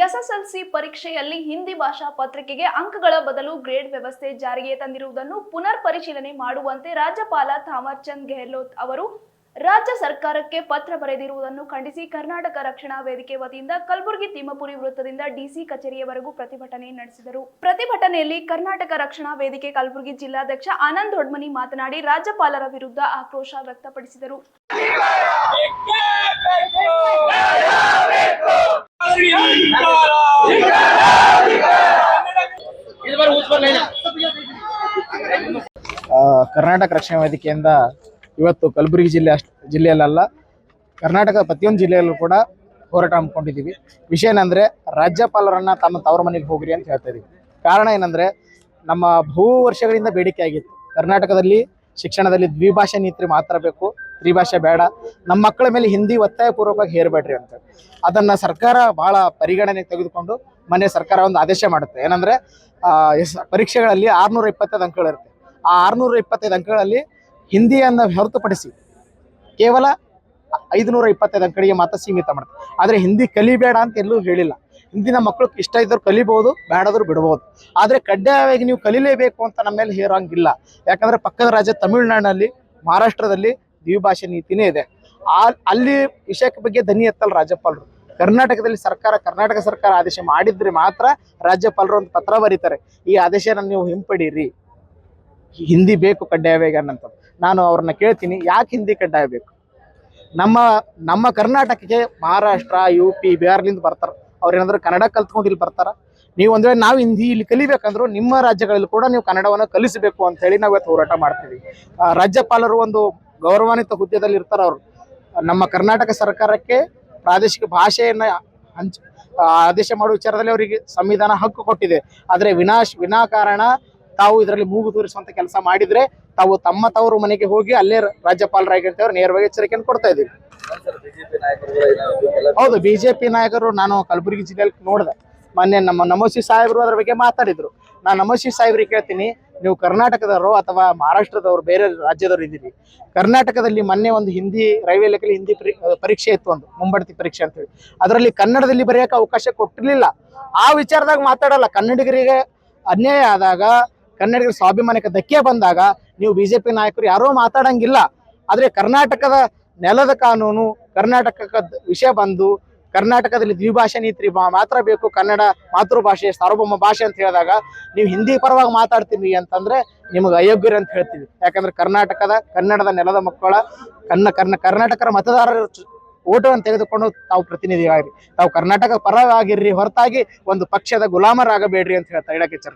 SSLC ಪರೀಕ್ಷೆಯಲ್ಲಿ ಹಿಂದಿ ಭಾಷಾ ಪತ್ರಿಕೆಗೆ ಅಂಕಗಳ ಬದಲು ಗ್ರೇಡ್ ವ್ಯವಸ್ಥೆ ಜಾರಿಗೆ ತಂದಿರುವುದನ್ನು ಪುನರ್ ಪರಿಶೀಲನೆ ಮಾಡುವಂತೆ ರಾಜ್ಯಪಾಲ ಥಾವರ್ ಚಂದ್ ಗೆಹ್ಲೋಟ್ ಅವರು ರಾಜ್ಯ ಸರ್ಕಾರಕ್ಕೆ ಪತ್ರ ಬರೆದಿರುವುದನ್ನು ಖಂಡಿಸಿ ಕರ್ನಾಟಕ ರಕ್ಷಣಾ ವೇದಿಕೆ ವತಿಯಿಂದ ಕಲಬುರಗಿ ತಿಮ್ಮಪುರಿ ವೃತ್ತದಿಂದ ಡಿಸಿ ಕಚೇರಿಯವರೆಗೂ ಪ್ರತಿಭಟನೆ ನಡೆಸಿದರು. ಪ್ರತಿಭಟನೆಯಲ್ಲಿ ಕರ್ನಾಟಕ ರಕ್ಷಣಾ ವೇದಿಕೆ ಕಲಬುರಗಿ ಜಿಲ್ಲಾಧ್ಯಕ್ಷ ಆನಂದ್ ದೊಡ್ಮನಿ ಮಾತನಾಡಿ ರಾಜ್ಯಪಾಲರ ವಿರುದ್ಧ ಆಕ್ರೋಶ ವ್ಯಕ್ತಪಡಿಸಿದರು. ಕರ್ನಾಟಕ ರಕ್ಷಣಾ ವೇದಿಕೆಯಿಂದ ಇವತ್ತು ಕಲಬುರಗಿ ಜಿಲ್ಲೆಯಲ್ಲ ಕರ್ನಾಟಕದ ಪ್ರತಿಯೊಂದು ಜಿಲ್ಲೆಯಲ್ಲೂ ಕೂಡ ಹೋರಾಟ ಹಮ್ಮಿಕೊಂಡಿದ್ದೀವಿ. ವಿಷಯ ಏನಂದರೆ ರಾಜ್ಯಪಾಲರನ್ನು ತಮ್ಮ ತವರ ಮನೆಗೆ ಹೋಗ್ರಿ ಅಂತ ಹೇಳ್ತಾ ಇದ್ದೀವಿ. ಕಾರಣ ಏನಂದರೆ ನಮ್ಮ ಬಹು ವರ್ಷಗಳಿಂದ ಬೇಡಿಕೆ ಆಗಿತ್ತು, ಕರ್ನಾಟಕದಲ್ಲಿ ಶಿಕ್ಷಣದಲ್ಲಿ ದ್ವಿಭಾಷಾ ನೀತಿ ಮಾತ್ರ ಬೇಕು, ತ್ರಿಭಾಷೆ ಬೇಡ, ನಮ್ಮ ಮಕ್ಕಳ ಮೇಲೆ ಹಿಂದಿ ಒತ್ತಾಯಪೂರ್ವಕವಾಗಿ ಹೇರಬೇಡ್ರಿ ಅಂತ. ಅದನ್ನು ಸರ್ಕಾರ ಭಾಳ ಪರಿಗಣನೆಗೆ ತೆಗೆದುಕೊಂಡು ಮೊನ್ನೆ ಸರ್ಕಾರ ಒಂದು ಆದೇಶ ಮಾಡುತ್ತೆ. ಏನಂದರೆ ಪರೀಕ್ಷೆಗಳಲ್ಲಿ 625 ಅಂಕಗಳಿರುತ್ತೆ. ಆ 625 ಅಂಕಗಳಲ್ಲಿ ಹಿಂದಿಯನ್ನು ಹೊರತುಪಡಿಸಿ ಕೇವಲ 525 ಅಂಕಗಳಿಗೆ ಮಾತ್ರ ಸೀಮಿತ ಮಾಡ್ತಾರೆ. ಆದರೆ ಹಿಂದಿ ಕಲಿಬೇಡ ಅಂತ ಎಲ್ಲೂ ಹೇಳಿಲ್ಲ. ಹಿಂದಿನ ಮಕ್ಕಳು ಇಷ್ಟ ಇದ್ದವ್ರು ಕಲಿಬಹುದು, ಬೇಡಾದ್ರು ಬಿಡ್ಬೋದು. ಆದರೆ ಕಡ್ಡಾಯವಾಗಿ ನೀವು ಕಲಿಲೇಬೇಕು ಅಂತ ನಮ್ಮ ಮೇಲೆ ಹೇರೋಂಗಿಲ್ಲ. ಯಾಕಂದರೆ ಪಕ್ಕದ ರಾಜ್ಯ ತಮಿಳುನಾಡಿನಲ್ಲಿ, ಮಹಾರಾಷ್ಟ್ರದಲ್ಲಿ ದ್ವಿಭಾಷೆ ನೀತಿನೇ ಇದೆ. ಅಲ್ಲಿ ವಿಷಯಕ್ಕೆ ಬಗ್ಗೆ ಧ್ವನಿ ಎತ್ತಲ್ಲ ರಾಜ್ಯಪಾಲರು. ಕರ್ನಾಟಕ ಸರ್ಕಾರ ಆದೇಶ ಮಾಡಿದ್ರೆ ಮಾತ್ರ ರಾಜ್ಯಪಾಲರು ಒಂದು ಪತ್ರ ಬರೀತಾರೆ, ಈ ಆದೇಶನ ನೀವು ಹಿಂಪಡೀರಿ, ಹಿಂದಿ ಬೇಕು ಕಡ್ಡಾಯವಾಗಿ ಅನ್ನಂಥದ್ದು. ನಾನು ಅವ್ರನ್ನ ಕೇಳ್ತೀನಿ, ಯಾಕೆ ಹಿಂದಿ ಕಡ್ಡಾಯ ಬೇಕು? ನಮ್ಮ ಕರ್ನಾಟಕಕ್ಕೆ ಮಹಾರಾಷ್ಟ್ರ, UP, ಬಿಹಾರ್ಲಿಂದ ಬರ್ತಾರೆ. ಅವ್ರೇನಾದ್ರೂ ಕನ್ನಡ ಕಲ್ತ್ಕೊಂಡು ಇಲ್ಲಿ ಬರ್ತಾರ? ನೀವು ಒಂದು ವೇಳೆ ನಾವು ಹಿಂದಿ ಇಲ್ಲಿ ಕಲಿಬೇಕಂದ್ರೂ ನಿಮ್ಮ ರಾಜ್ಯಗಳಲ್ಲಿ ಕೂಡ ನೀವು ಕನ್ನಡವನ್ನು ಕಲಿಸಬೇಕು ಅಂತ ಹೇಳಿ ನಾವು ಇವತ್ತು ಹೋರಾಟ ಮಾಡ್ತೀವಿ. ರಾಜ್ಯಪಾಲರು ಒಂದು ಗೌರವಾನ್ವಿತ ಹುದ್ದೆದಲ್ಲಿ ಇರ್ತಾರೆ. ಅವರು ನಮ್ಮ ಕರ್ನಾಟಕ ಸರ್ಕಾರಕ್ಕೆ ಪ್ರಾದೇಶಿಕ ಭಾಷೆಯನ್ನು ಆದೇಶ ಮಾಡುವ ವಿಚಾರದಲ್ಲಿ ಅವರಿಗೆ ಸಂವಿಧಾನ ಹಕ್ಕು ಕೊಟ್ಟಿದೆ. ಆದರೆ ವಿನಾಕಾರಣ ತಾವು ಇದರಲ್ಲಿ ಮೂಗು ತೂರಿಸುವಂತ ಕೆಲಸ ಮಾಡಿದ್ರೆ ತಾವು ತಮ್ಮ ತವರು ಮನೆಗೆ ಹೋಗಿ ಅಲ್ಲೇ ರಾಜ್ಯಪಾಲರಾಗಿ ಅಂತವ್ರು ನೇರವಾಗಿ ಎಚ್ಚರಿಕೆಯನ್ನು ಕೊಡ್ತಾ ಇದ್ದೀವಿ. ಹೌದು, ಬಿಜೆಪಿ ನಾಯಕರು ನಾನು ಕಲಬುರಗಿ ಜಿಲ್ಲೆಯಲ್ಲಿ ನೋಡಿದೆ. ಮೊನ್ನೆ ನಮ್ಮ ನಮೋಸಿ ಸಾಹೇಬರು ಅದರ ಬಗ್ಗೆ ಮಾತಾಡಿದ್ರು. ನಾನು ನಮೋಸಿ ಸಾಹೇಬ್ರಿಗೆ ಕೇಳ್ತೀನಿ, ನೀವು ಕರ್ನಾಟಕದವರು ಅಥವಾ ಮಹಾರಾಷ್ಟ್ರದವರು, ಬೇರೆ ರಾಜ್ಯದವರು ಇದ್ದೀರಿ, ಕರ್ನಾಟಕದಲ್ಲಿ ಮೊನ್ನೆ ಒಂದು ಹಿಂದಿ ರೈಲ್ವೆ ಲೆಕ್ಕಲ್ಲಿ ಹಿಂದಿ ಪರೀಕ್ಷೆ ಇತ್ತು, ಒಂದು ಮುಂಬಡ್ತಿ ಪರೀಕ್ಷೆ ಅಂತೇಳಿ. ಅದರಲ್ಲಿ ಕನ್ನಡದಲ್ಲಿ ಬರೆಯೋಕೆ ಅವಕಾಶ ಕೊಟ್ಟಿರಲಿಲ್ಲ. ಆ ವಿಚಾರದಾಗ ಮಾತಾಡಲ್ಲ. ಕನ್ನಡಿಗರಿಗೆ ಅನ್ಯಾಯ ಆದಾಗ, ಕನ್ನಡಿಗರ ಸ್ವಾಭಿಮಾನಕ್ಕೆ ಧಕ್ಕೆ ಬಂದಾಗ ನೀವು ಬಿಜೆಪಿ ನಾಯಕರು ಯಾರೂ ಮಾತಾಡಂಗಿಲ್ಲ. ಆದರೆ ಕರ್ನಾಟಕದ ನೆಲದ ಕಾನೂನು, ಕರ್ನಾಟಕದ ವಿಷಯ ಬಂದು ಕರ್ನಾಟಕದಲ್ಲಿ ದ್ವಿಭಾಷಾ ನೀತಿ ಮಾತ್ರ ಬೇಕು, ಕನ್ನಡ ಮಾತೃಭಾಷೆ ಸಾರ್ವಭೌಮ ಭಾಷೆ ಅಂತ ಹೇಳಿದಾಗ ನೀವು ಹಿಂದಿ ಪರವಾಗಿ ಮಾತಾಡ್ತೀವಿ ಅಂತಂದ್ರೆ ನಿಮಗೆ ಅಯೋಗ್ಯರು ಅಂತ ಹೇಳ್ತೀವಿ. ಯಾಕಂದ್ರೆ ಕನ್ನಡದ ನೆಲದ ಮಕ್ಕಳ ಕರ್ನಾಟಕರ ಮತದಾರರ ಓಟವನ್ನು ತೆಗೆದುಕೊಂಡು ತಾವು ಪ್ರತಿನಿಧಿಯಾಗಿರಿ, ತಾವು ಕರ್ನಾಟಕ ಪರವಾಗಿರ್ರಿ, ಹೊರತಾಗಿ ಒಂದು ಪಕ್ಷದ ಗುಲಾಮರಾಗಬೇಡ್ರಿ ಅಂತ ಹೇಳ್ತಾ ಹೇಳಕ್ಕೆ ಇಚ್ಛೆ